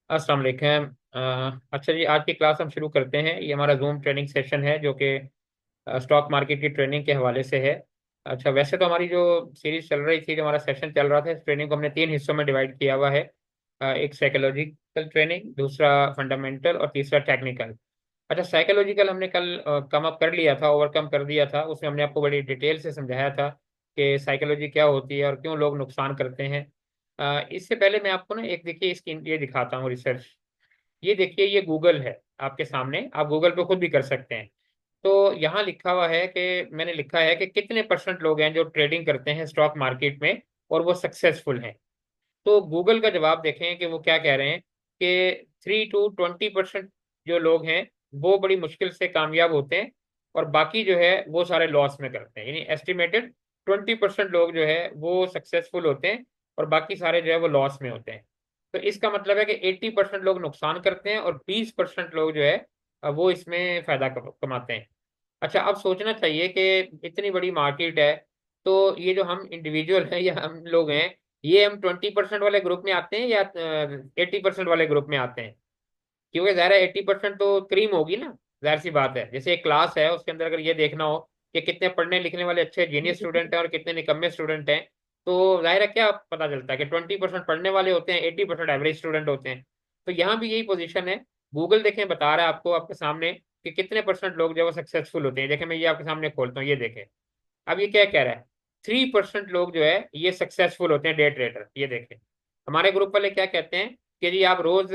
अस्सलाम वालेकुम। अच्छा जी, आज की क्लास हम शुरू करते हैं। ये हमारा जूम ट्रेनिंग सेशन है जो कि स्टॉक मार्केट की ट्रेनिंग के हवाले से है। अच्छा, वैसे तो हमारी जो सीरीज चल रही थी, जो हमारा सेशन चल रहा था, इस ट्रेनिंग को हमने तीन हिस्सों में डिवाइड किया हुआ है। एक साइकोलॉजिकल ट्रेनिंग, दूसरा फंडामेंटल और तीसरा टेक्निकल। अच्छा, साइकोलॉजिकल हमने कल कम अप कर लिया था, ओवरकम कर दिया था। उसमें हमने आपको बड़ी डिटेल से समझाया था कि साइकोलॉजी क्या होती है और क्यों लोग नुकसान करते हैं। इससे पहले मैं आपको ना एक देखिए इसकी ये दिखाता हूँ रिसर्च। ये देखिए, ये गूगल है आपके सामने, आप गूगल पे खुद भी कर सकते हैं। तो यहाँ लिखा हुआ है कि मैंने लिखा है कि कितने परसेंट लोग हैं जो ट्रेडिंग करते हैं स्टॉक मार्केट में और वो सक्सेसफुल हैं। तो गूगल का जवाब देखें कि वो क्या कह रहे हैं कि 3 to 20% जो लोग हैं वो बड़ी मुश्किल से कामयाब होते हैं, और बाकी जो है वो सारे लॉस में करते हैं। यानी एस्टिमेटेड 20% लोग जो है वो सक्सेसफुल होते हैं और बाकी सारे जो है वो लॉस में होते हैं। तो इसका मतलब है कि 80% लोग नुकसान करते हैं और 20% लोग जो है वो इसमें फायदा कमाते हैं। अच्छा, अब सोचना चाहिए कि इतनी बड़ी मार्केट है, तो ये जो हम इंडिविजुअल हैं या हम लोग हैं, ये हम 20% वाले ग्रुप में आते हैं या 80% वाले ग्रुप में आते हैं? क्योंकि ज़ाहिर है 80% तो क्रीम होगी ना। जाहिर सी बात है, जैसे एक क्लास है उसके अंदर अगर ये देखना हो कि कितने पढ़ने लिखने वाले अच्छे जीनियस स्टूडेंट हैं और कितने निकम्मे स्टूडेंट हैं, तो जाहिर है क्या पता चलता है कि 20% पढ़ने वाले होते हैं, 80% एवरेज स्टूडेंट होते हैं। तो यहाँ भी यही पोजीशन है। गूगल देखें बता रहा है आपको आपके सामने कि कितने परसेंट लोग जो है वो सक्सेसफुल होते हैं। देखें, मैं ये आपके सामने खोलता हूँ, ये देखें। अब ये क्या कह रहा है, 3% लोग जो है ये सक्सेसफुल होते हैं डे ट्रेडर। ये देखें, हमारे ग्रुप वाले क्या कहते हैं कि जी आप रोज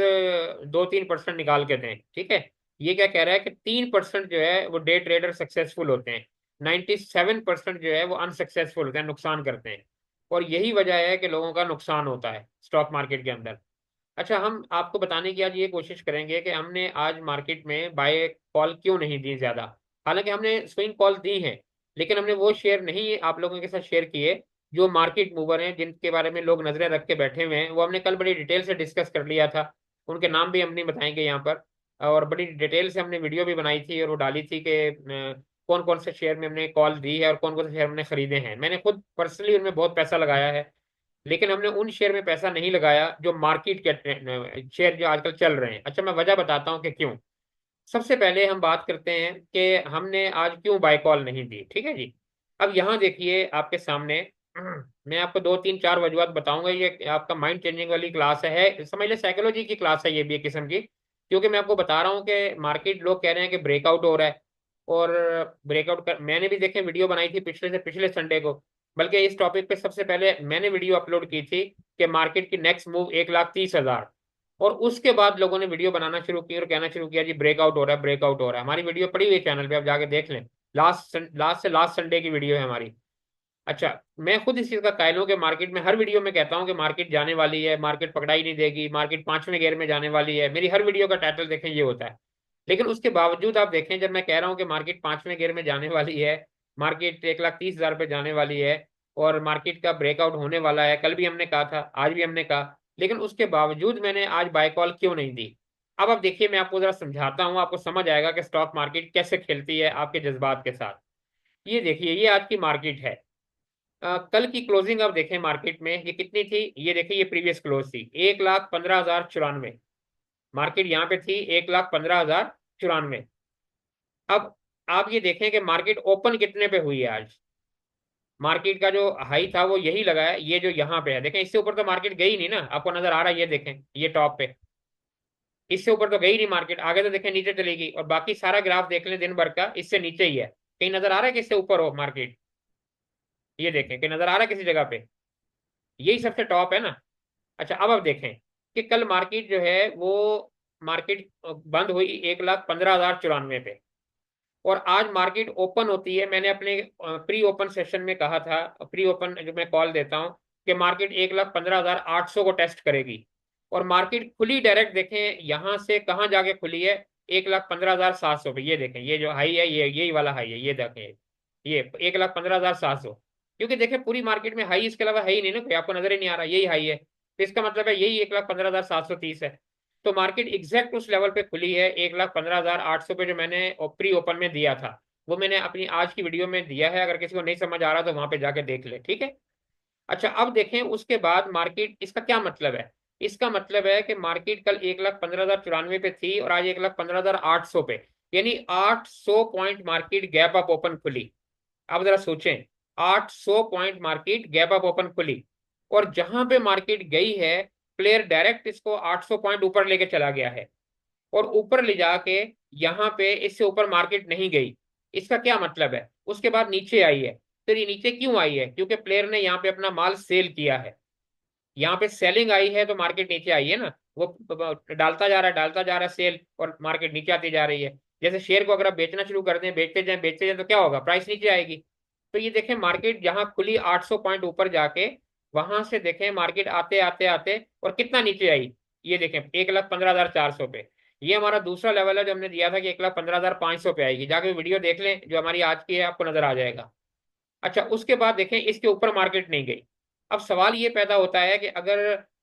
2-3% निकाल के दें, ठीक है। ये क्या कह रहा है कि 3% जो है वो डे ट्रेडर सक्सेसफुल होते हैं, 97% जो है वो अनसक्सेसफुल होते हैं, नुकसान करते हैं। और यही वजह है कि लोगों का नुकसान होता है स्टॉक मार्केट के अंदर। अच्छा, हम आपको बताने की आज ये कोशिश करेंगे कि हमने आज मार्केट में बाय कॉल क्यों नहीं दी ज्यादा। हालांकि हमने स्विंग कॉल दी है, लेकिन हमने वो शेयर नहीं आप लोगों के साथ शेयर किए जो मार्केट मूवर हैं, जिनके बारे में लोग नजरें रख के बैठे हुए हैं। वो हमने कल बड़ी डिटेल से डिस्कस कर लिया था। उनके नाम भी हम नहीं बताएंगे यहाँ पर। और बड़ी डिटेल से हमने वीडियो भी बनाई थी और वो डाली थी कि कौन कौन से शेयर में हमने कॉल दी है और कौन कौन से शेयर हमने खरीदे हैं। मैंने खुद पर्सनली उनमें बहुत पैसा लगाया है, लेकिन हमने उन शेयर में पैसा नहीं लगाया जो मार्केट के शेयर जो आजकल चल रहे हैं। अच्छा, मैं वजह बताता हूँ कि क्यों। सबसे पहले हम बात करते हैं कि हमने आज क्यों बाय कॉल नहीं दी, ठीक है जी। अब यहाँ देखिए आपके सामने, मैं आपको 2-3-4 वजूहत बताऊंगा। ये आपका माइंड चेंजिंग वाली क्लास है, समझ ले साइकोलॉजी की क्लास है ये भी एक किस्म की। क्योंकि मैं आपको बता रहा हूँ कि मार्केट, लोग कह रहे हैं कि ब्रेकआउट हो रहा है, और ब्रेकआउट कर मैंने भी देखे वीडियो बनाई थी पिछले से पिछले संडे को। बल्कि इस टॉपिक पे सबसे पहले मैंने वीडियो अपलोड की थी कि मार्केट की नेक्स्ट मूव 1,30,000। और उसके बाद लोगों ने वीडियो बनाना शुरू की और कहना शुरू किया जी ब्रेकआउट हो रहा है, ब्रेकआउट हो रहा है। हमारी वीडियो पड़ी हुई है चैनल पे, आप जाके देख लें। लास्ट संडे की वीडियो है हमारी। अच्छा, मैं खुद इस चीज का कायल हूं कि मार्केट में हर वीडियो में कहता हूं कि मार्केट जाने वाली है, मार्केट पकड़ाई नहीं देगी, मार्केट पांचवें गेयर में जाने वाली है। मेरी हर वीडियो का टाइटल देखें ये होता है। लेकिन उसके बावजूद आप देखें, जब मैं कह रहा हूं कि मार्केट पांचवें गेयर में जाने वाली है, मार्केट 1,30,000 पे जाने वाली है, और मार्केट का ब्रेकआउट होने वाला है, कल भी हमने कहा था, आज भी हमने कहा, लेकिन उसके बावजूद मैंने आज बाय कॉल क्यों नहीं दी। अब आप देखिए, मैं आपको जरा समझाता हूँ, आपको समझ आएगा कि स्टॉक मार्केट कैसे खेलती है आपके जज्बात के साथ। ये देखिए, ये आज की मार्केट है। कल की क्लोजिंग आप देखें मार्केट में, ये कितनी थी? ये देखिए, ये प्रीवियस क्लोज थी 1,15,094। मार्केट यहाँ पे थी 1,15,094। अब आप ये देखें कि मार्केट ओपन कितने पे हुई है आज। मार्केट का जो हाई था वो यही लगा है, ये जो यहाँ पे है देखें। इससे ऊपर तो मार्केट गई नहीं ना, आपको नजर आ रहा है, ये देखें ये टॉप पे। इससे ऊपर तो गई नहीं मार्केट, आगे तो देखें नीचे चलेगी। और बाकी सारा ग्राफ देख लें दिन भर का, इससे नीचे ही है। कहीं नजर आ रहा है कि इससे ऊपर हो मार्केट? ये देखें कि नजर आ रहा है किसी जगह पे? यही सबसे टॉप है ना। अच्छा, अब आप देखें कि कल मार्केट जो है वो मार्केट बंद हुई 1,15,094 पे, और आज मार्केट ओपन होती है। मैंने अपने प्री ओपन सेशन में कहा था, प्री ओपन जो मैं कॉल देता हूं, कि मार्केट 1,15,800 को टेस्ट करेगी। और मार्केट खुली डायरेक्ट देखें यहां से कहाँ जाके खुली है, 1,15,700 पे। ये देखें, ये जो हाई है, ये यही वाला हाई है, ये देखें, ये 1,15,700। क्योंकि देखें पूरी मार्केट में हाई इसके अलावा है ही नहीं ना कोई, आपको नजर ही नहीं आ रहा, यही हाई है। तो इसका मतलब है यही 1,15,730 है। तो मार्केट एग्जैक्ट उस लेवल पे खुली है 1,15,800 पे, जो मैंने प्री ओपन में दिया था। वो मैंने अपनी आज की वीडियो में दिया है, अगर किसी को नहीं समझ आ रहा तो वहां पे जाके देख ले, ठीक है। अच्छा, अब देखें उसके बाद मार्केट, इसका क्या मतलब है? इसका मतलब है कि मार्केट कल 1,15,094 पे थी और आज 1,15,800 पे, यानी 800 point market gap up open खुली। आप जरा सोचें, 800 point market gap up open खुली, और जहां पे मार्केट गई है प्लेयर डायरेक्ट इसको 800 पॉइंट ऊपर लेके चला गया है, और ऊपर ले जाके यहाँ पे इससे ऊपर मार्केट नहीं गई। इसका क्या मतलब है? उसके बाद नीचे आई है। तो ये नीचे क्यों आई है? क्योंकि प्लेयर ने यहाँ पे अपना माल सेल किया है, यहाँ पे सेलिंग आई है तो मार्केट नीचे आई है ना। वो डालता जा रहा है सेल, और मार्केट नीचे आती जा रही है। जैसे शेयर को अगर आप बेचना शुरू कर दें, बेचते जाएं तो क्या होगा? प्राइस नीचे आएगी। तो ये देखें, मार्केट जहां खुली 800 पॉइंट ऊपर जाके, वहां से देखें मार्केट आते आते आते और कितना नीचे आई। ये देखें 1,15,400 पे। ये हमारा दूसरा लेवल है जो हमने दिया था कि 1,15,500 पे आएगी। जाके वीडियो देख लें जो हमारी आज की है, आपको नजर आ जाएगा। अच्छा, उसके बाद देखें इसके ऊपर मार्केट नहीं गई। अब सवाल ये पैदा होता है कि अगर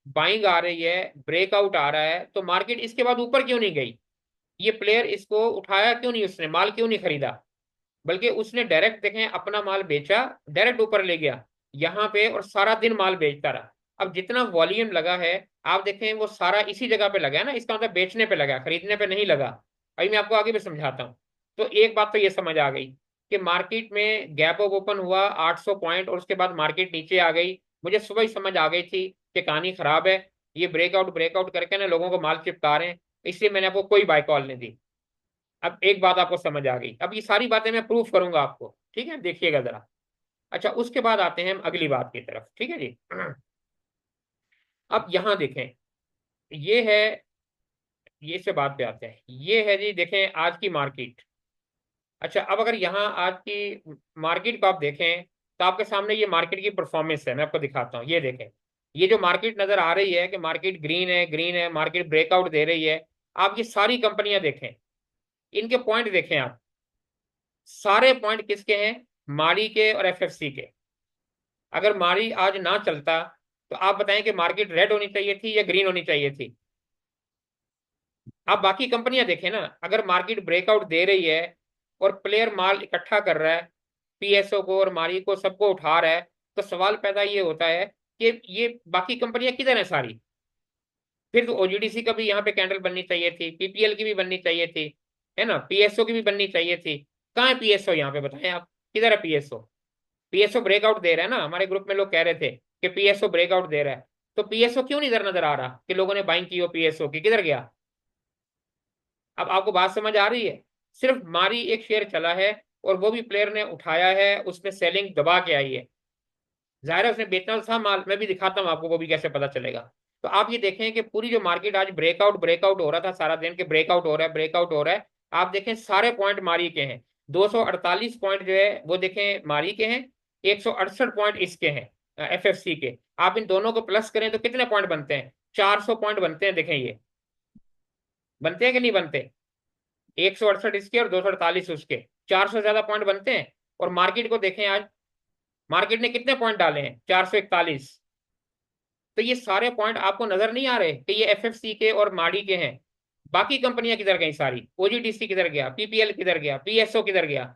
बाइंग आ रही है, ब्रेकआउट आ रहा है, तो मार्केट इसके बाद ऊपर क्यों नहीं गई? ये प्लेयर इसको उठाया क्यों नहीं? उसने माल क्यों नहीं खरीदा, बल्कि उसने डायरेक्ट देखें अपना माल बेचा, डायरेक्ट ऊपर ले गया यहाँ पे, और सारा दिन माल बेचता रहा। अब जितना वॉल्यूम लगा है, आप देखें वो सारा इसी जगह पे लगा है ना, इसका मतलब बेचने पे लगा, खरीदने पे नहीं लगा। अभी मैं आपको आगे भी समझाता हूँ। तो एक बात तो ये समझ आ गई कि मार्केट में गैप अप ओपन हुआ 800 पॉइंट, और उसके बाद मार्केट नीचे आ गई। मुझे सुबह ही समझ आ गई थी कि कहानी खराब है, ये ब्रेकआउट ब्रेकआउट करके ना लोगों को माल चिपका रहे हैं, इसलिए मैंने आपको कोई बाय कॉल नहीं दी। अब एक बात आपको समझ आ गई, अब ये सारी बातें मैं प्रूफ करूंगा आपको, ठीक है? देखिएगा जरा। अच्छा, उसके बाद आते हैं हम अगली बात की तरफ, ठीक है जी। अब यहां देखें, ये है, ये से बात पे आते हैं, ये है जी, देखें आज की मार्केट। अच्छा, अब अगर यहाँ आज की मार्केट को आप देखें, तो आपके सामने ये मार्केट की परफॉर्मेंस है, मैं आपको दिखाता हूँ। ये देखें, ये जो मार्केट नजर आ रही है कि मार्केट ग्रीन है, ग्रीन है, मार्केट ब्रेकआउट दे रही है। आप ये सारी कंपनियां देखें, इनके पॉइंट देखें आप, सारे पॉइंट किसके हैं? मारी के और एफएफसी के। अगर मारी आज ना चलता, तो आप बताएं कि मार्केट रेड होनी चाहिए थी या ग्रीन होनी चाहिए थी? आप बाकी कंपनियां देखें ना, अगर मार्केट ब्रेकआउट दे रही है और प्लेयर माल इकट्ठा कर रहा है, पीएसओ को और मारी को सबको उठा रहा है, तो सवाल पैदा ये होता है कि ये बाकी कंपनियां किधर है सारी? फिर तो ओजीडीसी का भी यहाँ पे कैंडल बननी चाहिए थी, पीपीएल की भी बननी चाहिए थी, है ना, पीएसओ की भी बननी चाहिए थी। कहाँ है पीएसओ यहाँ पे? बताएं आप, किधर है पीएसओ? पीएसओ ब्रेकआउट दे रहा है ना, हमारे ग्रुप में लोग कह रहे थे कि पीएसओ ब्रेकआउट दे रहा है। तो पीएसओ क्यों नहीं इधर नजर आ रहा कि लोगों ने बाइंग की हो पीएसओ की? किधर गया? अब आपको बात समझ आ रही है? सिर्फ मारी एक शेयर चला है, और वो भी प्लेयर ने उठाया है, उसमें सेलिंग दबा के आई है। जाहिर है उसने बेचना तो था माल, मैं भी दिखाता हूँ आपको वो भी कैसे पता चलेगा। तो आप ये देखें कि पूरी जो मार्केट आज ब्रेकआउट ब्रेकआउट हो रहा था सारा दिन, के ब्रेकआउट हो रहा है, ब्रेकआउट हो रहा है। आप देखें सारे पॉइंट मारी के हैं। 248 पॉइंट जो है वो देखें मारी के हैं, 168 पॉइंट इसके हैं, एफएफसी के। आप इन दोनों को प्लस करें तो कितने पॉइंट बनते हैं? 400 पॉइंट बनते हैं। देखें ये बनते हैं कि नहीं बनते? 168 इसके और 248 उसके, 400 ज्यादा पॉइंट बनते हैं। और मार्केट को देखें आज, मार्केट ने कितने पॉइंट डाले हैं? 441। तो ये सारे पॉइंट आपको नजर नहीं आ रहे कि ये एफएफसी के और माडी के हैं? बाकी कंपनियां किधर गई सारी? ओजीडीसी किधर गया? पीपीएल किधर गया? पीएसओ किधर गया?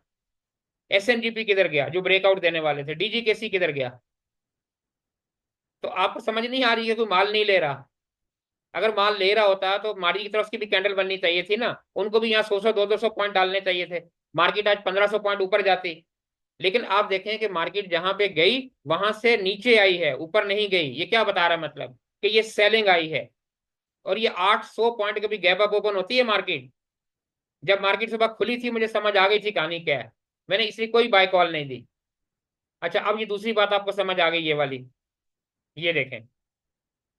एसएनजीपी किधर गया जो ब्रेकआउट देने वाले थे? डीजीकेसी किधर गया? तो आपको समझ नहीं आ रही है, कोई माल नहीं ले रहा। अगर माल ले रहा होता तो मार्केट की तरफ की भी कैंडल बननी चाहिए थी ना, उनको भी यहाँ 100 200 पॉइंट डालने चाहिए थे। मार्केट आज 1500 पॉइंट ऊपर जाती। लेकिन आप देखें कि मार्केट जहां पे गई वहां से नीचे आई है, ऊपर नहीं गई। ये क्या बता रहा है? मतलब कि ये सेलिंग आई है। और ये 800 पॉइंट कभी गैप अप ओपन होती है मार्केट? जब मार्केट सुबह खुली थी मुझे समझ आ गई थी कहानी क्या है, मैंने इसलिए कोई बाय कॉल नहीं दी। अच्छा, अब ये दूसरी बात आपको समझ आ गई, ये वाली। ये देखें,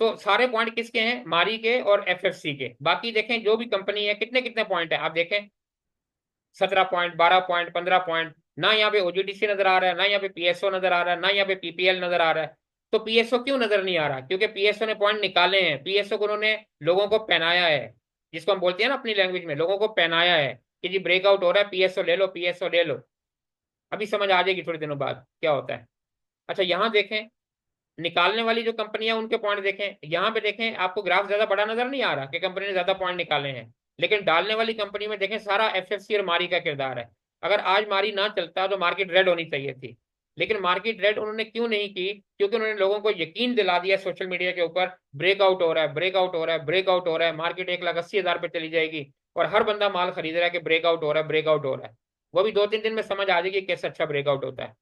तो सारे पॉइंट किसके हैं? मारी के और एफएफसी के। बाकी देखें जो भी कंपनी है, कितने कितने पॉइंट है आप देखें, 17 पॉइंट, 12 पॉइंट, 15 पॉइंट। ना यहाँ पे ओजीडीसी नजर आ रहा है, ना यहाँ पे पीएसओ नजर आ रहा है, ना यहाँ पे पीपीएल नजर आ रहा है। तो पीएसओ क्यों नजर नहीं आ रहा? क्योंकि पीएसओ ने पॉइंट निकाले हैं, पीएसओ को उन्होंने लोगों को पहनाया है, जिसको हम बोलते हैं ना अपनी लैंग्वेज में, लोगों को पहनाया है कि जी ब्रेकआउट हो रहा है, पीएसओ ले लो, पीएसओ ले लो। अभी समझ आ जाएगी थोड़ी दिनों बाद क्या होता है। अच्छा, यहाँ देखें, निकालने वाली जो कंपनियां उनके पॉइंट देखें, यहाँ पे देखें, आपको ग्राफ ज्यादा बड़ा नजर नहीं आ रहा कि कंपनी ने ज्यादा पॉइंट निकाले हैं। लेकिन डालने वाली कंपनी में देखें सारा एफएफसी और मारी का किरदार है। अगर आज मारी ना चलता तो मार्केट रेड होनी चाहिए थी। लेकिन मार्केट रेड उन्होंने क्यों नहीं की? क्योंकि उन्होंने लोगों को यकीन दिला दिया सोशल मीडिया के ऊपर, ब्रेकआउट हो रहा है, ब्रेकआउट हो रहा है, ब्रेकआउट हो रहा है, मार्केट 1,80,000 पे चली जाएगी, और हर बंदा माल खरीद रहा है कि ब्रेकआउट हो रहा है, ब्रेकआउट हो रहा है। वो भी 2-3 दिन में समझ आ जाएगी कैसे अच्छा ब्रेकआउट होता है।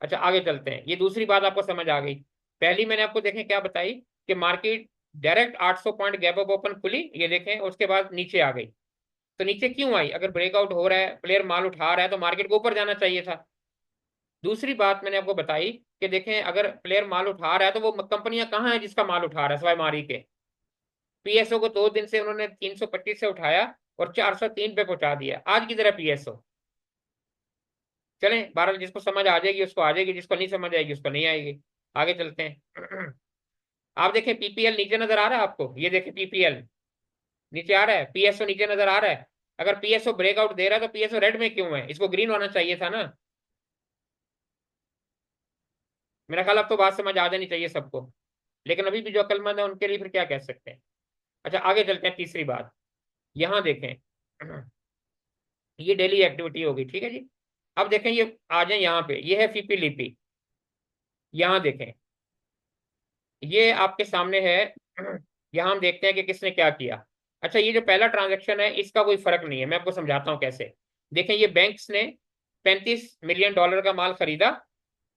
अच्छा, आगे चलते हैं। ये दूसरी बात आपको समझ आ गई। पहली मैंने आपको देखें क्या बताई, कि market direct 800 point gap up open खुली, ये देखें, उसके बाद नीचे आ गई। तो नीचे क्यों आई? अगर ब्रेकआउट हो रहा है, प्लेयर माल उठा रहा है, तो मार्केट को ऊपर जाना चाहिए था। दूसरी बात मैंने आपको बताई कि देखें, अगर प्लेयर माल उठा रहा है तो वो कंपनियां कहाँ है जिसका माल उठा रहा है सिवाय मारी के? पीएसओ को 2 दिन से उन्होंने 325 से उठाया और 403 पे पहुंचा दिया, आज की तरह पीएसओ। चलें, बहरहाल जिसको समझ आ जाएगी उसको आ जाएगी, जिसको नहीं समझ आएगी उसको नहीं आएगी। आगे चलते हैं। आप देखें पीपीएल नीचे नजर आ रहा है आपको? ये देखें पीपीएल नीचे आ रहा है, पीएसओ नीचे नजर आ रहा है। अगर पीएसओ ब्रेकआउट दे रहा है तो पीएसओ रेड में क्यों है? इसको ग्रीन होना चाहिए था ना। मेरा ख्याल अब तो बात समझ आ जानी चाहिए सबको। लेकिन अभी भी जो अक्लमंद है उनके लिए फिर क्या कह सकते हैं। अच्छा, आगे चलते हैं। तीसरी बात, यहां देखें। ये डेली एक्टिविटी होगी, ठीक है जी। अब देखें, ये आ जाए यहाँ पे, ये है फीपी लिपि। यहाँ देखें, ये आपके सामने है। यहाँ हम देखते हैं कि किसने क्या किया। अच्छा, ये जो पहला ट्रांजैक्शन है इसका कोई फर्क नहीं है, मैं आपको समझाता हूँ कैसे। देखें, ये बैंक्स ने $35 मिलियन का माल खरीदा,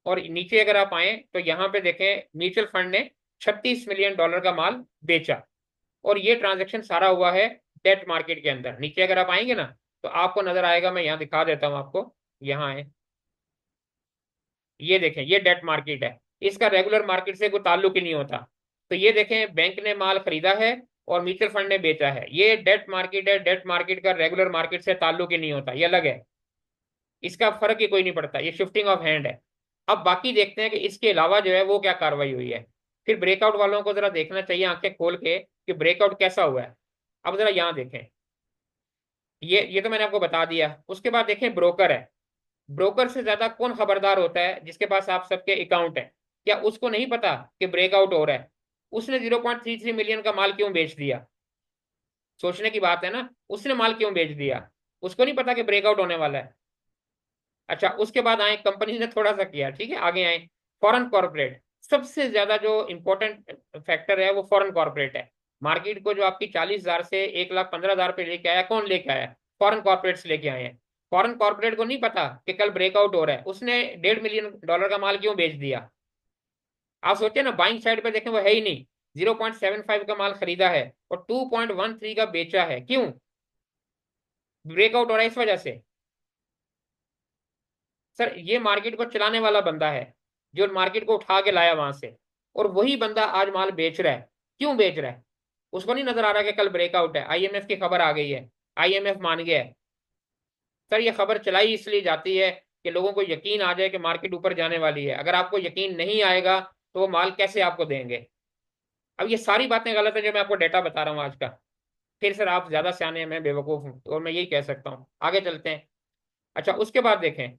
और नीचे अगर आप आए तो यहाँ पे देखें म्यूचुअल फंड ने $36 मिलियन का माल बेचा। और ये ट्रांजैक्शन सारा हुआ है डेट मार्केट के अंदर। नीचे अगर आप आएंगे ना तो आपको नजर आएगा, मैं यहाँ दिखा देता हूँ आपको। यहाँ है, ये देखें, ये डेट मार्केट है। इसका रेगुलर मार्केट से कोई ताल्लुक ही नहीं होता। तो ये देखें, बैंक ने माल खरीदा है और म्यूचुअल फंड ने बेचा है, ये डेट मार्केट है। डेट मार्केट का रेगुलर मार्केट से ताल्लुक ही नहीं होता, ये अलग है। इसका फर्क ही कोई नहीं पड़ता, ये शिफ्टिंग ऑफ हैंड है। अब बाकी देखते हैं कि इसके अलावा जो है वो क्या कार्रवाई हुई है। फिर ब्रेकआउट वालों को जरा देखना चाहिए आंखें खोल के कि ब्रेकआउट कैसा हुआ है। अब जरा यहाँ देखें, ये तो मैंने आपको बता दिया। उसके बाद देखें, ब्रोकर है। ब्रोकर से ज्यादा कौन खबरदार होता है? जिसके पास आप सबके अकाउंट है। क्या उसको नहीं पता कि ब्रेकआउट हो रहा है? उसने 0.33 मिलियन का माल क्यों बेच दिया? सोचने की बात है ना, उसने माल क्यों बेच दिया? उसको नहीं पता कि ब्रेकआउट होने वाला है। अच्छा, उसके बाद आए, कंपनी ने थोड़ा सा किया, ठीक है, आगे आए। फॉरेन कॉर्पोरेट, सबसे ज्यादा जो इंपॉर्टेंट फैक्टर है वो फॉरेन कॉर्पोरेट है। मार्केट को जो आपकी 40,000 से 1,15,000 पे लेके आया, कौन लेके आया? फॉरेन कॉर्पोरेट्स लेके आए हैं। फॉरेन कॉर्पोरेट को नहीं पता कि कल ब्रेकआउट हो रहा है, उसने $1.5 मिलियन का माल क्यों बेच दिया? आप सोचे ना, बाइंग साइड पे देखें वो है ही नहीं। 0.75 का माल खरीदा है और 2.13 का बेचा है, क्यों? ब्रेकआउट हो रहा है इस वजह से। सर, ये मार्केट को चलाने वाला बंदा है, जो मार्केट को उठा के लाया वहां से, और वही बंदा आज माल बेच रहा है। क्यों बेच रहा है? उसको नहीं नजर आ रहा कि कल ब्रेकआउट है, आईएमएफ की खबर आ गई है, आईएमएफ मान गया है। सर, ये खबर चलाई इसलिए जाती है कि लोगों को यकीन आ जाए कि मार्केट ऊपर जाने वाली है। अगर आपको यकीन नहीं आएगा तो वो माल कैसे आपको देंगे? अब ये सारी बातें गलत है जो मैं आपको डेटा बता रहा हूँ आज का। फिर सर आप ज्यादा सियाने हैं, मैं बेवकूफ हूँ, और मैं यही कह सकता हूँ। आगे चलते हैं। अच्छा, उसके बाद देखें,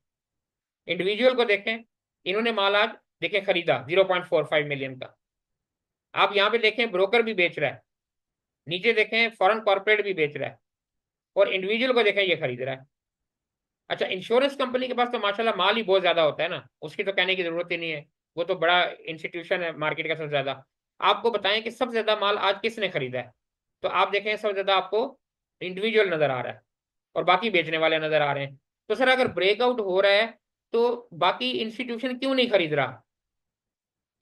इंडिविजुअल को देखें। इन्होंने माल आज देखें खरीदा 0.45 मिलियन का। आप यहाँ पे देखें, ब्रोकर भी बेच रहा है। नीचे देखें, फॉरेन कॉर्पोरेट भी बेच रहा है। और इंडिविजुअल को देखें, ये खरीद रहा है। अच्छा, इंश्योरेंस कंपनी के पास तो माशाल्लाह माल ही बहुत ज्यादा होता है ना, उसकी तो कहने की जरूरत ही नहीं है। वो तो बड़ा इंस्टीट्यूशन है मार्केट का सबसे ज्यादा। आपको बताएं कि सबसे ज्यादा माल आज किसने खरीदा है? तो आप देखें, सबसे ज्यादा आपको इंडिविजुअल नजर आ रहा है, और बाकी बेचने वाले नजर आ रहे हैं। तो सर, अगर ब्रेकआउट हो रहा है तो बाकी इंस्टीट्यूशन क्यों नहीं खरीद रहा?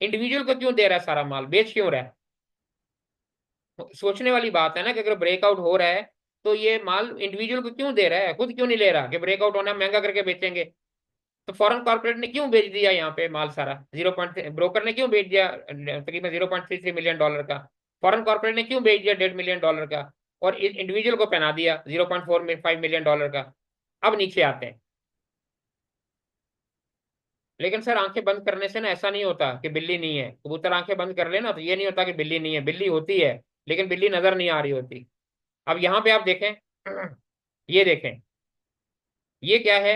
इंडिविजुअल को क्यों दे रहा है सारा माल, बेच क्यों रहा है? सोचने वाली बात है ना, कि अगर ब्रेकआउट हो रहा है तो ये माल इंडिविजुअल को क्यों दे रहा है, खुद क्यों नहीं ले रहा कि ब्रेकआउट होना है, महंगा करके बेचेंगे। तो फॉरेन कॉर्पोरेट ने क्यों बेच दिया यहाँ पे माल सारा? 0. ब्रोकर ने क्यों बेच दिया तकरीबन $0.33 मिलियन का? फॉरेन कॉर्पोरेट ने क्यों बेच दिया $1.5 मिलियन का? और इंडिविजुअल को पहना दिया $0.45 मिलियन का। अब नीचे आते हैं। लेकिन सर, आंखें बंद करने से ना ऐसा नहीं होता कि बिल्ली नहीं है। कबूतर आंखें बंद कर लेना तो ये नहीं होता कि बिल्ली नहीं है, बिल्ली होती है, लेकिन बिल्ली नजर नहीं आ रही होती। अब यहाँ पे आप देखें, ये देखें, ये क्या है?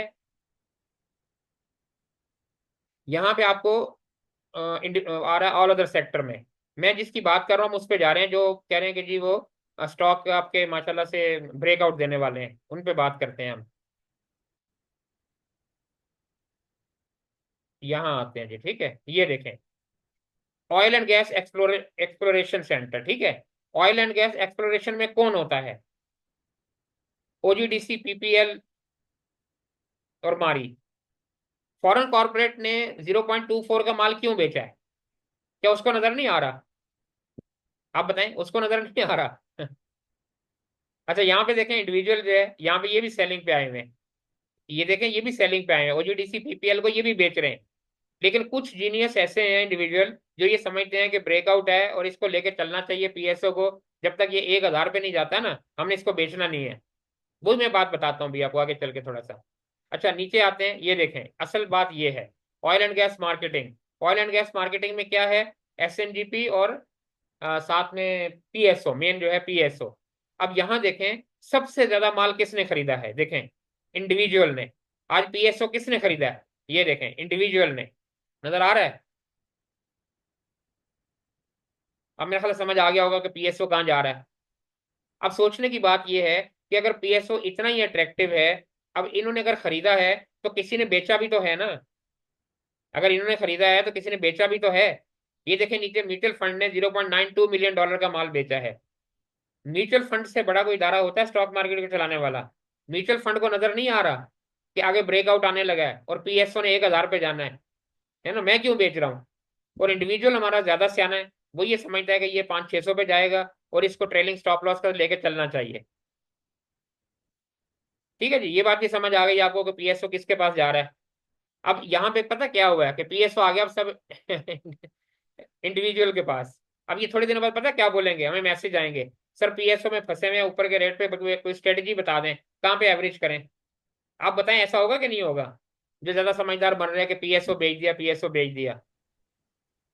यहाँ पे आपको आ रहा है ऑल अदर सेक्टर में। मैं जिसकी बात कर रहा हूँ उस पे जा रहे हैं, जो कह रहे हैं कि जी वो स्टॉक आपके माशाल्लाह से ब्रेकआउट देने वाले हैं, उन पे बात करते हैं हम। यहाँ आते हैं जी, ठीक है, ये देखें, oil and gas exploration centre, ठीक है। ऑयल एंड गैस एक्सप्लोरेशन में कौन होता है? ओजीडीसी, पीपीएल और मारी। फॉरेन कॉर्पोरेट ने 0.24 का माल क्यों बेचा है? क्या उसको नजर नहीं आ रहा? आप बताएं, उसको नजर नहीं आ रहा? अच्छा, यहाँ पे देखें, इंडिविजुअल जो है यहाँ पे ये भी सेलिंग पे आए हुए हैं। ये देखें, ये भी सेलिंग पे आए हैं, ओजीडीसी पीपीएल को ये भी बेच रहे हैं। लेकिन कुछ जीनियस ऐसे हैं इंडिविजुअल जो ये समझते हैं कि ब्रेकआउट है और इसको लेके चलना चाहिए पीएसओ को। जब तक ये 1,000 पे नहीं जाता ना, हमने इसको बेचना नहीं है। वो मैं बात बताता हूँ भी आपको आगे चल के थोड़ा सा। अच्छा, नीचे आते हैं, ये देखें, असल बात ये है, oil and gas marketing. Oil and gas marketing में क्या है? एसएनजीपी और साथ में पीएसओ, मेन जो है पीएसओ। अब यहाँ देखें, सबसे ज्यादा माल किसने खरीदा है? देखें, इंडिविजुअल ने। आज पीएसओ किसने खरीदा है? ये देखें, इंडिविजुअल ने। नजर आ रहा है? अब मेरा ख्याल समझ आ गया होगा कि पीएसओ कहाँ जा रहा है। अब सोचने की बात यह है कि अगर पीएसओ इतना ही अट्रैक्टिव है, अब इन्होंने अगर खरीदा है तो किसी ने बेचा भी तो है ना। अगर इन्होंने खरीदा है तो किसी ने बेचा भी तो है। ये देखें, नीचे म्यूचुअल फंड ने $0.92 मिलियन का माल बेचा है। म्यूचुअल फंड से बड़ा कोई इदारा होता है स्टॉक मार्केट को चलाने वाला? म्यूचुअल फंड को नजर नहीं आ रहा कि आगे ब्रेकआउट आने लगा है और पीएसओ ने 1,000 पे जाना है ना? मैं क्यों बेच रहा हूँ? और इंडिविजुअल हमारा ज्यादा सियाना है, वो ये समझता है कि ये 500-600 पे जाएगा और इसको ट्रेलिंग स्टॉप लॉस कर लेके चलना चाहिए। ठीक है जी, ये बात भी समझ आ गई आपको कि पीएसओ किसके पास जा रहा है। अब यहाँ पे पता क्या हुआ है कि पीएसओ आ गया अब सब इंडिविजुअल के पास। अब ये थोड़े दिनों बाद पता क्या बोलेंगे, हमें मैसेज आएंगे, सर पीएसओ में फंसे हुए हैं, ऊपर के रेट पे कोई स्ट्रेटेजी बता दें, कहाँ पे एवरेज करें। आप बताएं, ऐसा होगा कि नहीं होगा? जो ज्यादा समझदार बन रहे हैं कि पीएसओ बेच दिया, पीएसओ बेच दिया।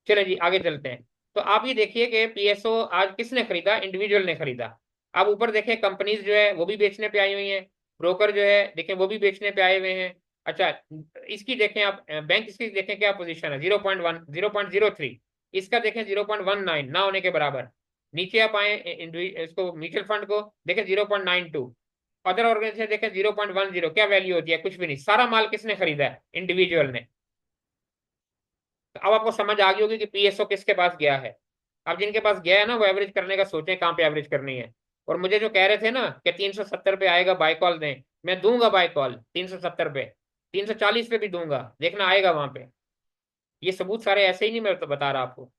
चले जी, आगे चलते हैं। तो आप ये देखिए कि पीएसओ आज किसने खरीदा? इंडिविजुअल ने खरीदा। अब ऊपर देखें, कंपनीज जो है वो भी बेचने पे आई हुई हैं। ब्रोकर जो है देखें वो भी बेचने पे आए हुए हैं। अच्छा, इसकी देखें आप, बैंक इसकी देखें क्या पोजीशन है? 0.1, 0.03। इसका देखें 0.19, ना होने के बराबर। नीचे आप आए इसको म्यूचुअल फंड को देखें, 0.92। अदर ऑर्गेनाइजेशन देखें 0.10। क्या वैल्यू होती है? कुछ भी नहीं। सारा माल किसने खरीदा है? इंडिविजुअल ने। तो अब आपको समझ आ गई होगी कि पीएसओ किसके पास गया है। अब जिनके पास गया है ना, वो एवरेज करने का सोचें कहाँ पे एवरेज करनी है। और मुझे जो कह रहे थे ना कि 370 पे आएगा बाय कॉल दें, मैं दूंगा बाय कॉल 370 पे, 340 पे भी दूंगा, देखना आएगा वहां पे। ये सबूत सारे ऐसे ही नहीं, मैं तो बता रहा आपको।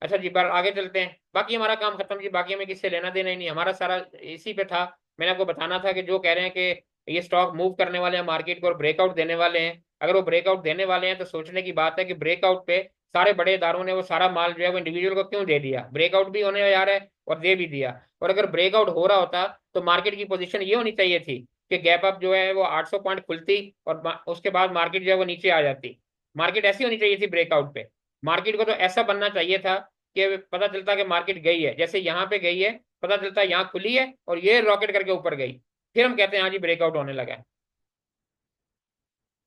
अच्छा जी, बार आगे चलते हैं। बाकी हमारा काम खत्म जी, बाकी हमें किससे लेना देना ही नहीं, हमारा सारा इसी पे था। मैंने आपको बताना था कि जो कह रहे हैं कि ये स्टॉक मूव करने वाले हैं मार्केट को और ब्रेकआउट देने वाले हैं, अगर वो ब्रेकआउट देने वाले हैं तो सोचने की बात है कि ब्रेकआउट पे सारे बड़े इदारों ने वो सारा माल जो है वो इंडिविजुअल को क्यों दे दिया? ब्रेकआउट भी होने जा रहा है और दे भी दिया। और अगर ब्रेकआउट हो रहा होता तो मार्केट की पोजीशन ये होनी चाहिए थी कि गैप अप जो है वो 800 पॉइंट खुलती और उसके बाद मार्केट जो है वो नीचे आ जाती। मार्केट ऐसी होनी चाहिए थी ब्रेकआउट पे। मार्केट को तो ऐसा बनना चाहिए था कि पता चलता कि मार्केट गई है, जैसे यहाँ पे गई है, पता चलता है यहाँ खुली है और ये रॉकेट करके ऊपर गई, फिर हम कहते हैं हाँ जी ब्रेकआउट होने लगा है।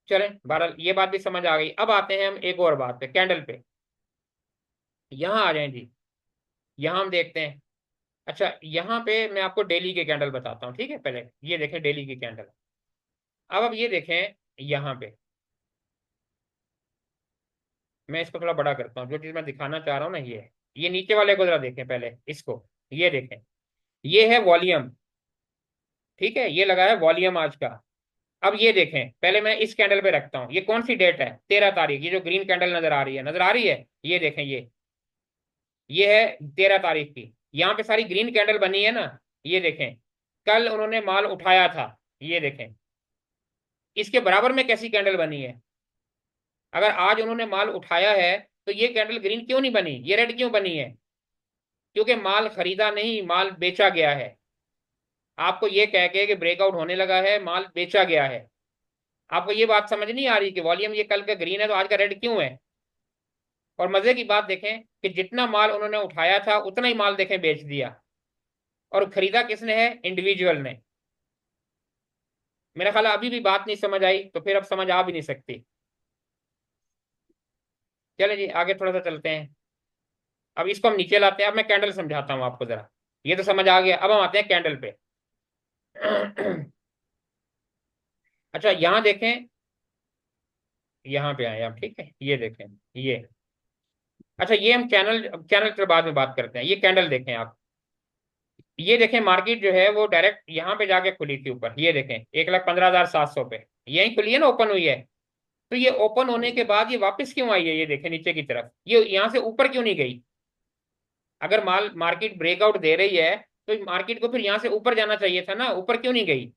चले, बहरहाल ये बात भी समझ आ गई। अब आते हैं हम एक और बात पे, कैंडल पे। यहाँ आ जाएं जी, यहाँ हम देखते हैं। अच्छा, यहाँ पे मैं आपको डेली के कैंडल बताता हूँ, ठीक है? पहले ये देखें डेली की कैंडल। अब ये देखें यहाँ पे, मैं इसको थोड़ा बड़ा करता हूँ, जो चीज मैं दिखाना चाह रहा हूँ ना ये है। ये नीचे वाले को जरा देखें पहले, इसको। ये देखें, ये है वॉल्यूम, ठीक है? ये लगा है वॉल्यूम आज का। अब ये देखें, पहले मैं इस कैंडल पे रखता हूँ, ये कौन सी डेट है? 13 तारीख। ये जो ग्रीन कैंडल नजर आ रही है, नजर आ रही है? ये देखें, ये है 13 तारीख की। यहाँ पे सारी ग्रीन कैंडल बनी है ना। ये देखें, कल उन्होंने माल उठाया था। ये देखें, इसके बराबर में कैसी कैंडल बनी है? अगर आज उन्होंने माल उठाया है तो ये कैंडल ग्रीन क्यों नहीं बनी, ये रेड क्यों बनी है? क्योंकि माल खरीदा नहीं, माल बेचा गया है। आपको ये कह के कि ब्रेकआउट होने लगा है, माल बेचा गया है। आपको ये बात समझ नहीं आ रही कि वॉल्यूम ये कल का ग्रीन है तो आज का रेड क्यों है? और मजे की बात देखें कि जितना माल उन्होंने उठाया था उतना ही माल देखें बेच दिया। और खरीदा किसने है? इंडिविजुअल ने। मेरा ख्याल है अभी भी बात नहीं समझ आई, तो फिर अब समझ आ भी नहीं सकती। चले जी, आगे थोड़ा सा चलते हैं। अब इसको हम नीचे लाते हैं, अब मैं कैंडल समझाता हूँ आपको जरा। ये तो समझ आ गया, अब हम आते हैं कैंडल पे। अच्छा, यहाँ देखें, यहाँ पे आए आप, ठीक है, ये देखें ये। अच्छा, ये हम चैनल चैनल के बाद में बात करते हैं। ये कैंडल देखें आप, ये देखें मार्केट जो है वो डायरेक्ट यहाँ पे जाके खुली थी ऊपर, ये देखें 1,15,700 पे यही खुली है ना, ओपन हुई है। तो ये ओपन होने के बाद ये वापस क्यों आई है, ये देखें नीचे की तरफ, ये यहाँ से ऊपर क्यों नहीं गई? अगर मार्केट ब्रेकआउट दे रही है तो मार्केट को फिर यहाँ से ऊपर जाना चाहिए था ना, ऊपर क्यों नहीं गई?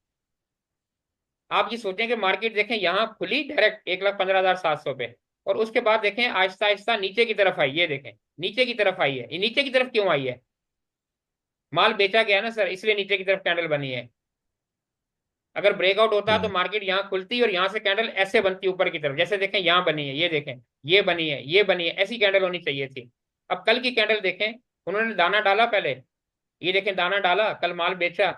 आप ये सोचें कि मार्केट देखें यहाँ खुली डायरेक्ट 1,15,700 पे, और उसके बाद देखें आहिस्ता आहिस्ता नीचे की तरफ आई, ये देखें नीचे की तरफ आई है। ये नीचे की तरफ क्यों आई है? माल बेचा गया ना सर, इसलिए नीचे की तरफ कैंडल बनी है। अगर ब्रेकआउट होता तो हम्म। मार्केट यहाँ खुलती और यहाँ से कैंडल ऐसे बनती ऊपर की तरफ, जैसे देखें यहाँ बनी है, ये देखें ये बनी है, ये बनी है, ऐसी कैंडल होनी चाहिए थी। अब कल की कैंडल देखें, उन्होंने दाना डाला पहले, ये देखें दाना डाला, कल माल बेचा,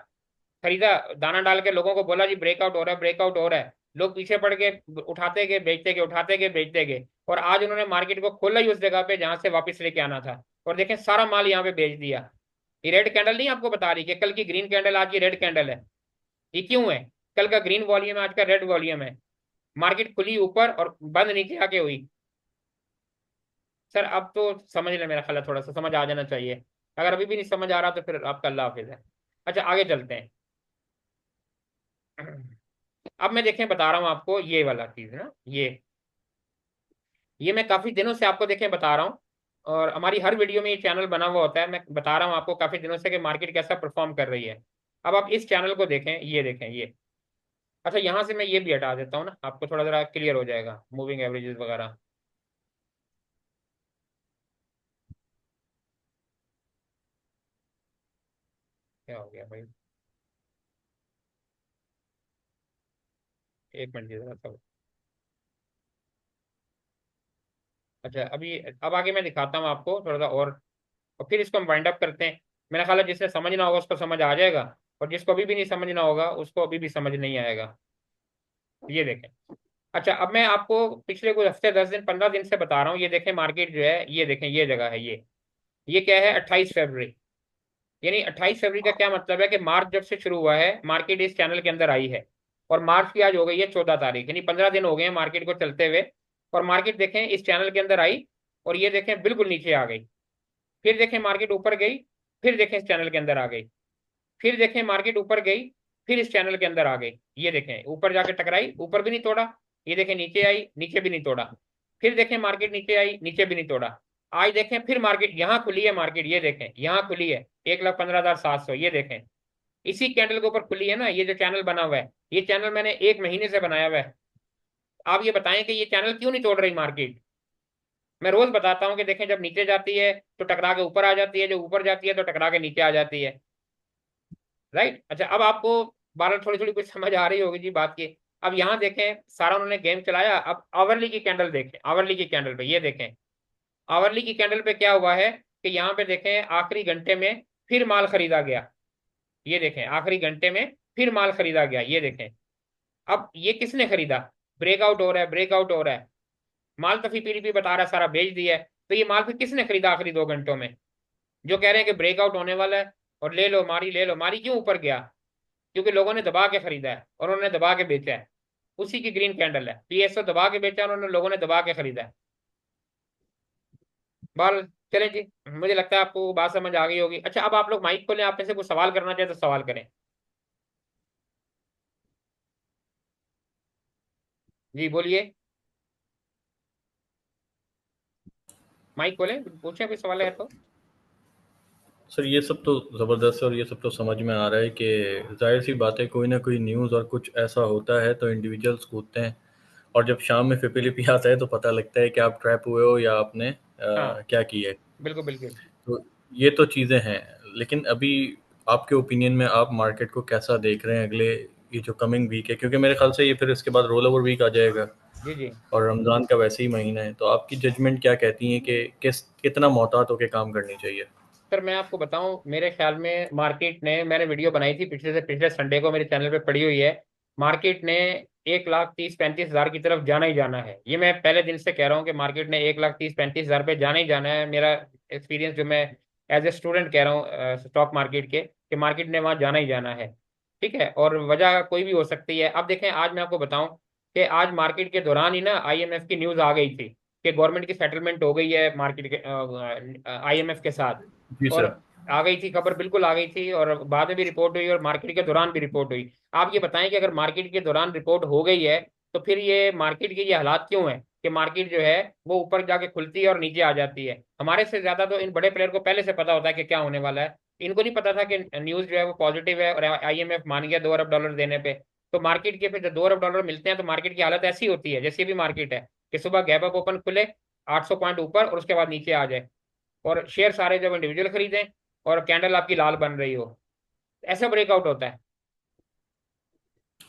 खरीदा, दाना डाल के लोगों को बोला जी ब्रेकआउट हो रहा है, ब्रेकआउट हो रहा है, लोग पीछे पड़ के उठाते गए बेचते गए, उठाते गए बेचते गए, और आज उन्होंने मार्केट को खोला ही उस जगह पे जहां से वापस लेके आना था, और देखें सारा माल यहाँ पे बेच दिया। ये रेड कैंडल नहीं आपको बता रही कि कल की ग्रीन कैंडल आज की रेड कैंडल है? ये क्यों है? कल का ग्रीन वॉल्यूम है, आज का रेड वॉल्यूम है। मार्केट खुली ऊपर और बंद नीचे आके हुई। सर अब तो समझ लें, मेरा ख्याल है थोड़ा सा समझ आ जाना चाहिए। अगर अभी भी नहीं समझ आ रहा तो फिर आपका अल्लाह हाफिज है। अच्छा, आगे चलते हैं। अब मैं देखें बता रहा हूँ आपको ये वाला चीज ना, ये मैं काफी दिनों से आपको देखें बता रहा हूँ, और हमारी हर वीडियो में ये चैनल बना हुआ होता है। मैं बता रहा हूँ आपको काफी दिनों से कि मार्केट कैसा परफॉर्म कर रही है। अब आप इस चैनल को देखें, ये देखें ये। अच्छा, यहाँ से मैं ये भी हटा देता हूँ ना, आपको थोड़ा जरा क्लियर हो जाएगा मूविंग एवरेजेस वगैरह। क्या हो गया भाई? एक मिनट जरा सा। अच्छा, अभी अब आगे मैं दिखाता हूँ आपको थोड़ा सा और फिर इसको हम वाइंड अप करते हैं। मेरा ख्याल है जिसने समझना होगा उसको समझ आ जाएगा, और जिसको अभी भी नहीं समझना होगा उसको अभी भी समझ नहीं आएगा। ये देखें। अच्छा, अब मैं आपको पिछले कुछ हफ्ते 10 दिन 15 दिन से बता रहा हूँ, ये देखें मार्केट जो है, ये देखें ये जगह है, ये क्या है? 28 फरवरी। यानी 28 फरवरी का क्या मतलब है कि मार्च जब से शुरू हुआ है मार्केट इस चैनल के अंदर आई है, और मार्च की आज हो गई है 14 तारीख, यानी 15 दिन हो गए हैं मार्केट को चलते हुए। और मार्केट देखें इस चैनल के अंदर आई, और ये देखें बिल्कुल नीचे आ गई। फिर देखें मार्केट ऊपर गई, फिर देखें इस चैनल के अंदर आ गई। फिर देखें मार्केट ऊपर गई, फिर इस चैनल के अंदर आ गई। ये देखें ऊपर जाके टकराई, ऊपर भी नहीं तोड़ा। ये देखें नीचे आई, नीचे भी नहीं तोड़ा। फिर देखें मार्केट नीचे आई, नीचे भी नहीं तोड़ा। आज देखें फिर मार्केट यहाँ खुली है, मार्केट ये देखें यहाँ खुली है 1,15,700, ये देखें इसी कैंडल के ऊपर खुली है ना। ये जो चैनल बना हुआ है, ये चैनल मैंने 1 महीने से बनाया हुआ है। आप ये बताएं कि ये चैनल क्यों नहीं तोड़ रही मार्केट? मैं रोज बताता हूँ कि देखें जब नीचे जाती है तो टकरा के ऊपर आ जाती है, जब ऊपर जाती है तो टकरा के नीचे आ जाती है। राइट। अच्छा, अब आपको बारह थोड़ी थोड़ी कुछ समझ आ रही होगी जी बात की। अब यहाँ देखें सारा उन्होंने गेम चलाया। अब आवरली की कैंडल देखें, आवरली की कैंडल पे ये देखें, आवरली की कैंडल पे क्या हुआ है कि यहाँ पे देखें आखिरी घंटे में फिर माल खरीदा गया। ये देखें आखिरी घंटे में फिर माल खरीदा गया, ये देखें। अब ये किसने खरीदा? ब्रेकआउट हो रहा है, ब्रेकआउट हो रहा है, माल तो पीपीडीपी बता रहा है सारा बेच दिया है। तो ये माल फिर किसने खरीदा आखिरी 2 घंटों में? जो कह रहे हैं कि ब्रेकआउट होने वाला है और ले लो मारी, ले लो मारी, क्यों ऊपर गया? क्योंकि लोगों ने दबा के खरीदा है और उन्होंने दबा के बेचा है। उसी की ग्रीन कैंडल है, पीएसओ दबा के बेचा, उन्होंने लोगों ने दबा के खरीदा है। बाल चलें जी, मुझे लगता है आपको बात समझ आ गई होगी। अच्छा, अब आप लोग माइक खोलें, आप में से कुछ सवाल करना चाहे तो सवाल करें। जी बोलिए, माइक खोलें, पूछें कोई सवाल है तो। सर ये सब तो ज़बरदस्त है और ये सब तो समझ में आ रहा है कि जाहिर सी बात है, कोई ना कोई न्यूज़ और कुछ ऐसा होता है तो इंडिविजुअल्स कूदते हैं, और जब शाम में फिपीलिपी आता है तो पता लगता है कि आप ट्रैप हुए हो या आपने हाँ, क्या किया है। बिल्कुल बिल्कुल। तो ये तो चीज़ें हैं, लेकिन अभी आपके ओपिनियन में आप मार्केट को कैसा देख रहे हैं अगले, ये जो कमिंग वीक है, क्योंकि मेरे ख्याल से ये फिर इसके बाद रोल ओवर वीक आ जाएगा जी जी। और रमज़ान का वैसे ही महीना है, तो आपकी जजमेंट क्या कहती है कि कितना मोहतात होकर काम करनी चाहिए? सर मैं आपको बताऊं, मेरे ख्याल में मार्केट ने, मैंने वीडियो बनाई थी पिछले से पिछले संडे को, मेरे चैनल पे पड़ी हुई है। मार्केट ने 1,30,35,000 की तरफ जाना ही जाना है। ये मैं पहले दिन से कह रहा हूँ कि मार्केट ने 1,30,35,000 पे जाना ही जाना है। मेरा एक्सपीरियंस जो मैं एज ए स्टूडेंट कह रहा हूँ स्टॉक मार्केट के, कि मार्केट ने वहाँ जाना ही जाना है। ठीक है, और वजह कोई भी हो सकती है। अब देखें आज मैं आपको बताऊं, कि आज मार्केट के दौरान ही ना आईएमएफ की न्यूज आ गई थी कि गवर्नमेंट की सेटलमेंट हो गई है मार्केट के आईएमएफ के साथ। जी और सर। आ गई थी खबर, बिल्कुल आ गई थी, और बाद में भी रिपोर्ट हुई और मार्केट के दौरान भी रिपोर्ट हुई। आप ये बताएं कि अगर मार्केट के दौरान रिपोर्ट हो गई है तो फिर ये मार्केट के ये हालात क्यों है कि मार्केट जो है वो ऊपर जाके खुलती है और नीचे आ जाती है। हमारे से ज्यादा तो इन बड़े प्लेयर को पहले से पता होता है कि क्या होने वाला है। इनको नहीं पता था कि न्यूज जो है वो पॉजिटिव है और आईएमएफ मान गया $2 अरब देने पे। तो मार्केट के फिर जब $2 अरब मिलते हैं तो मार्केट की हालत ऐसी होती है जैसी भी मार्केट है कि सुबह गैप अप ओपन खुले 800 पॉइंट ऊपर और उसके बाद नीचे आ जाए, और शेयर सारे जब इंडिविजुअल खरीदें और कैंडल आपकी लाल बन रही हो, ऐसा ब्रेकआउट होता है।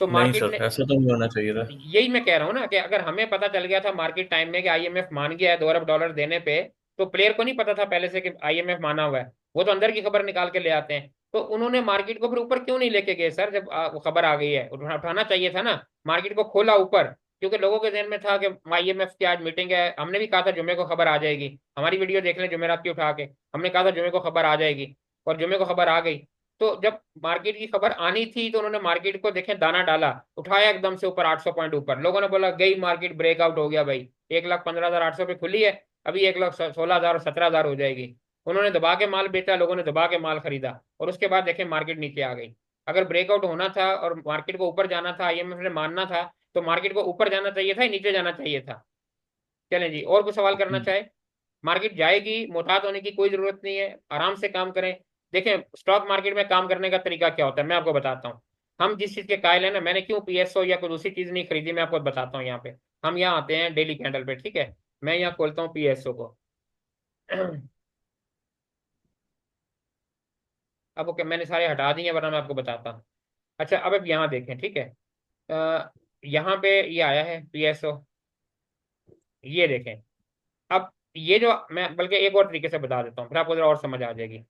तो नहीं मार्केट सर, ने, ऐसा तो नहीं होना चाहिए था। यही मैं कह रहा हूँ ना कि अगर हमें पता चल गया था मार्केट टाइम में कि आईएमएफ मान गया है $2 अरब देने पे, तो प्लेयर को नहीं पता था पहले से कि आईएमएफ माना हुआ है। वो तो अंदर की खबर निकाल के ले आते हैं। तो उन्होंने मार्केट को फिर ऊपर क्यों नहीं लेके गए सर, जब वो खबर आ गई है उठाना चाहिए था ना। मार्केट को खोला ऊपर, क्योंकि लोगों के जहन में था कि आईएमएफ की आज मीटिंग है। हमने भी कहा था जुमे को खबर आ जाएगी, हमारी वीडियो देख लें जुमेरात की उठा के, हमने कहा था जुमे को खबर आ जाएगी, और जुमे को खबर आ गई। तो जब मार्केट की खबर आनी थी तो उन्होंने मार्केट को देखें दाना डाला, उठाया एकदम से ऊपर 800 पॉइंट ऊपर। लोगों ने बोला गई मार्केट, ब्रेकआउट हो गया भाई, 1,15,800 पे खुली है, अभी 1,16,000 और 17,000 हो जाएगी। उन्होंने दबा के माल बेचा, लोगों ने दबा के माल खरीदा, और उसके बाद देखें मार्केट नीचे आ गई। अगर ब्रेकआउट होना था और मार्केट को ऊपर जाना था, आईएमएफ ने मानना था, तो मार्केट को ऊपर जाना चाहिए था या नीचे जाना चाहिए था। चलें जी, और कुछ सवाल करना चाहे। मार्केट जाएगी, मोहतात होने की कोई जरूरत नहीं है, आराम से काम करें। देखें स्टॉक मार्केट में काम करने का तरीका क्या होता है मैं आपको बताता हूँ। हम जिस चीज के कायल है ना, मैंने क्यों पीएसओ या कोई दूसरी चीज नहीं खरीदी, मैं आपको बताता हूँ। यहाँ पे हम यहाँ आते हैं डेली कैंडल पे, ठीक है। मैं यहाँ खोलता हूँ पीएसओ को। अब ओके, मैंने सारे हटा दिए वरना मैं आपको बताता हूँ। अच्छा, अब यहाँ देखें, ठीक है। यहाँ पे ये आया है पीएसओ, ये देखें। अब ये जो मैं बल्कि एक और तरीके से बता देता हूँ फिर आपको जरा और समझ आ जाएगी।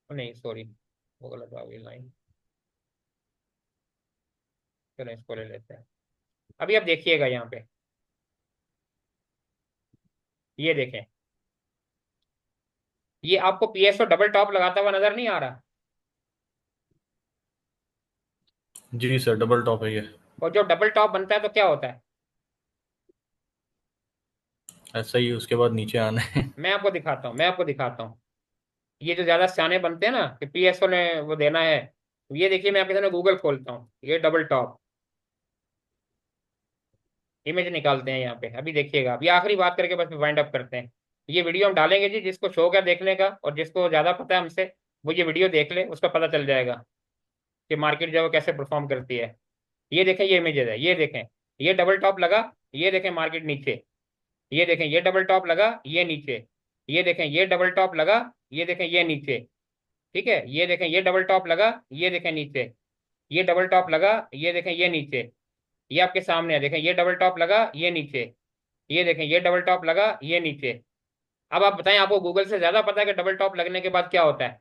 नहीं सॉरी, वो गलत आ गई लाइन। चलो इसको ले लेते हैं। अभी आप देखिएगा यहाँ पे, ये देखें, ये आपको पीएसओ डबल टॉप लगाता हुआ नजर नहीं आ रहा। जी सर, डबल टॉप है ये। और जब डबल टॉप बनता है तो क्या होता है, ऐसा ही उसके बाद नीचे आना है। मैं आपको दिखाता हूँ, मैं आपको दिखाता हूँ। ये जो ज्यादा सियाने बनते हैं ना कि पीएसओ ने वो देना है, ये देखिए मैं आपके सामने गूगल खोलता हूँ, ये डबल टॉप इमेज निकालते हैं यहाँ पे। अभी देखिएगा, अभी आखिरी बात करके बस वाइंड अप करते हैं। ये वीडियो हम डालेंगे जी, जिसको शौक है देखने का और जिसको ज्यादा पता है हमसे, वो ये वीडियो देख ले, उसका पता चल जाएगा कि मार्केट जो है वो कैसे परफॉर्म करती है। ये देखें, ये इमेजेस है, ये देखें, ये डबल टॉप लगा, ये देखें मार्केट नीचे, ये देखें ये डबल टॉप लगा, ये नीचे, ये देखें ये डबल टॉप लगा, ये देखें ये नीचे, ठीक है। ये देखें ये डबल टॉप लगा, ये देखें नीचे, ये डबल टॉप लगा, ये देखें ये नीचे, ये आपके सामने है, देखें ये डबल टॉप लगा, ये नीचे, ये देखें ये डबल टॉप लगा, ये नीचे। अब आप बताएं, आपको गूगल से ज्यादा पता है कि डबल टॉप लगने के बाद क्या होता है।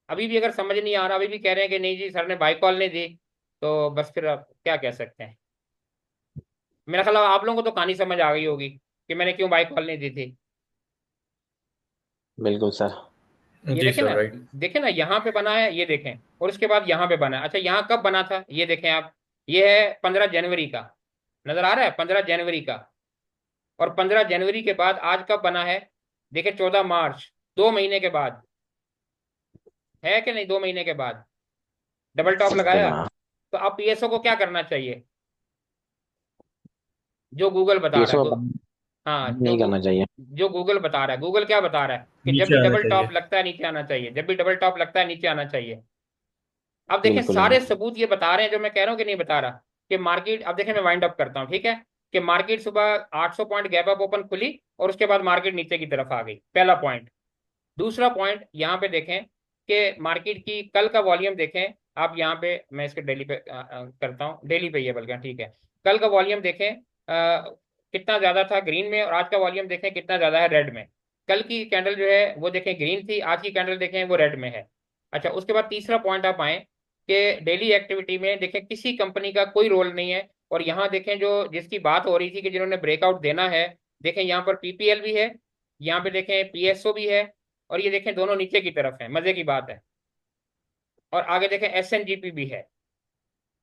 अभी भी अगर समझ नहीं आ रहा, अभी भी कह रहे हैं कि नहीं जी सर ने बाई कॉल नहीं दी, तो बस फिर आप क्या कह सकते हैं। मेरा ख्याल है आप लोगों को तो कहानी समझ आ गई होगी कि मैंने क्यों बाई कॉल नहीं दी थी। बिल्कुल सर। ये जी देखें सर, ना, राइट। देखें ना यहाँ पे बना है, ये देखें, और उसके बाद यहाँ पे बना है। अच्छा यहाँ कब बना था ये देखें आप, ये है 15 जनवरी का, नजर आ रहा है 15 जनवरी का। और 15 जनवरी के बाद आज कब बना है, देखें 14 मार्च, 2 महीने के बाद, है कि नहीं, 2 महीने के बाद डबल टॉप बिल्कुल लगाया। हाँ। तो अब पीएसओ को क्या करना चाहिए, जो गूगल बता रहा पीएसओ है। हाँ नहीं करना चाहिए। जो गूगल बता रहा है, गूगल क्या बता रहा है कि जब भी नीचे आना डबल चाहिए। टॉप लगता है नीचे आना चाहिए, जब भी डबल टॉप लगता है नीचे आना चाहिए। अब देखें बिल्कुल हाँ। सारे सबूत ये बता रहे हैं जो मैं कह रहा हूँ कि नहीं बता रहा, कि मार्केट, अब देखें मैं वाइंड अप करता हूँ, ठीक है। कि मार्केट सुबह 800 पॉइंट गैप अप ओपन खुली और उसके बाद मार्केट नीचे की तरफ आ गई, पहला पॉइंट। दूसरा पॉइंट यहाँ पे देखें कि मार्केट की कल का वॉल्यूम देखें। आप यहाँ पे, मैं इसके डेली पे करता हूँ, डेली पे ये बल्कि ठीक है। कल का वॉल्यूम देखें कितना ज्यादा था ग्रीन में, और आज का वॉल्यूम देखें कितना ज्यादा है रेड में। कल की कैंडल जो है वो देखें ग्रीन थी, आज की कैंडल देखें वो रेड में है। अच्छा, उसके बाद तीसरा पॉइंट आप आए कि डेली एक्टिविटी में देखें किसी कंपनी का कोई रोल नहीं है। और यहाँ देखें जो जिसकी बात हो रही थी कि जिन्होंने ब्रेकआउट देना है, देखें यहाँ पर पीपीएल भी है, यहाँ पे देखें पीएसओ भी है, और ये देखें दोनों नीचे की तरफ है, मजे की बात है। और आगे देखें एसएनजीपी भी है।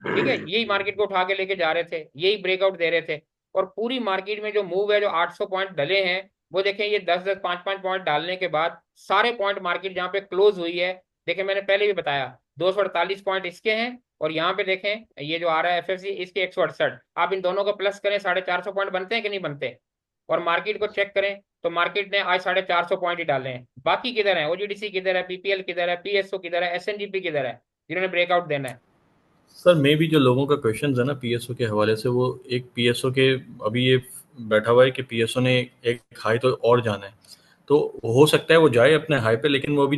ठीक है, यही मार्केट को उठा के लेके जा रहे थे, यही ब्रेकआउट दे रहे थे। और पूरी मार्केट में जो मूव है, जो 800 पॉइंट डले हैं, वो देखें ये 10-10 5-5 पॉइंट डालने के बाद सारे पॉइंट मार्केट जहाँ पे क्लोज हुई है, देखें मैंने पहले भी बताया 248 पॉइंट इसके हैं, और यहाँ पे देखें ये जो आ रहा है एफएफसी इसके 168। आप इन दोनों को प्लस करें, 450 पॉइंट बनते हैं कि नहीं बनते। और मार्केट को चेक करें तो मार्केट ने आज 450 पॉइंट ही डाले हैं। बाकी किधर है, ओजीडीसी किधर है, पीपीएल किधर है, पीएसओ किधर है, एसएनजीपी किधर है, जिन्होंने ब्रेकआउट देना है। सर मे भी जो लोगों का क्वेश्चन है ना पीएसओ के हवाले से, वो एक पीएसओ के अभी ये बैठा हुआ है कि पीएसओ ने एक हाई तो और जाना है, तो हो सकता है वो जाए अपने हाई पे, लेकिन वो अभी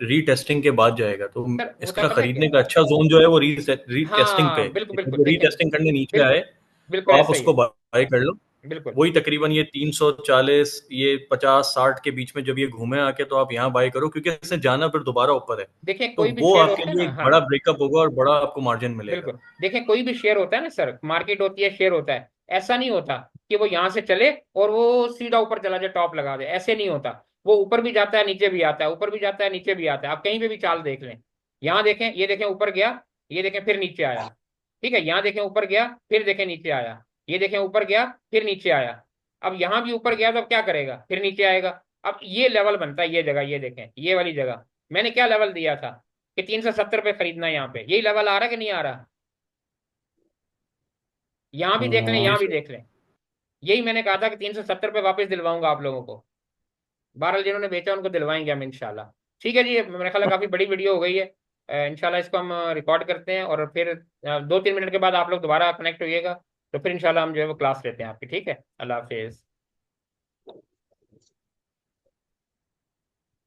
रीटेस्टिंग के बाद जाएगा। तो सर होता है इसका पता है क्या खरीदने है? का अच्छा जोन जो है वो रीटेस्टिंग पे है। हाँ बिल्कुल लेकिन बिल्कुल, वो देखें रीटेस्टिंग करने नीचे आए बिल्कुल बिल्कुल तो आप ऐसा ही उसको है। बाय कर लो। बिल्कुल वही तकरीबन ये 340, ये 50-60 के बीच में जब ये घूमे आके, तो आप यहाँ बाय करो, क्योंकि इसने जाना फिर दोबारा ऊपर है। देखें तो कोई भी वो शेयर आपके होता है लिए ना, एक हाँ बड़ा ब्रेकअप होगा और बड़ा आपको मार्जिन मिलेगा। बिल्कुल। देखें कोई भी शेयर होता है ना सर, मार्केट होती है, शेयर होता है, ऐसा नहीं होता कि वो यहाँ से चले और वो सीधा ऊपर चला जाए, टॉप लगा दे, ऐसे नहीं होता। वो ऊपर भी जाता है, नीचे भी आता है, ऊपर भी जाता है, नीचे भी आता है। आप कहीं पे भी चाल देख लें। यहाँ देखें, ये देखें ऊपर गया, ये देखें फिर नीचे आया। ठीक है, यहाँ देखें ऊपर गया, फिर देखें नीचे आया, ये देखें ऊपर गया, फिर नीचे आया। अब यहाँ भी ऊपर गया तो अब क्या करेगा, फिर नीचे आएगा। अब ये लेवल बनता है, ये जगह, ये देखें ये वाली जगह, मैंने क्या लेवल दिया था कि 370 पे खरीदना है। यहाँ पे यही लेवल आ रहा है कि नहीं आ रहा। यहाँ भी देख लें, जी यहाँ भी सर। देख लें। यही मैंने कहा था कि 370 पे वापस दिलवाऊंगा आप लोगों को। बहरहाल जिन्होंने बेचा उनको दिलवाएंगे हम इंशाल्लाह। ठीक है जी, मेरे ख्याल है काफी बड़ी वीडियो हो गई है। इंशाल्लाह इसको हम रिकॉर्ड करते हैं, और फिर 2-3 मिनट के बाद आप लोग दोबारा कनेक्ट होइएगा। तो फिर इंशाल्लाह हम जो है वो क्लास लेते हैं आपकी। ठीक है, अल्लाह हाफिज।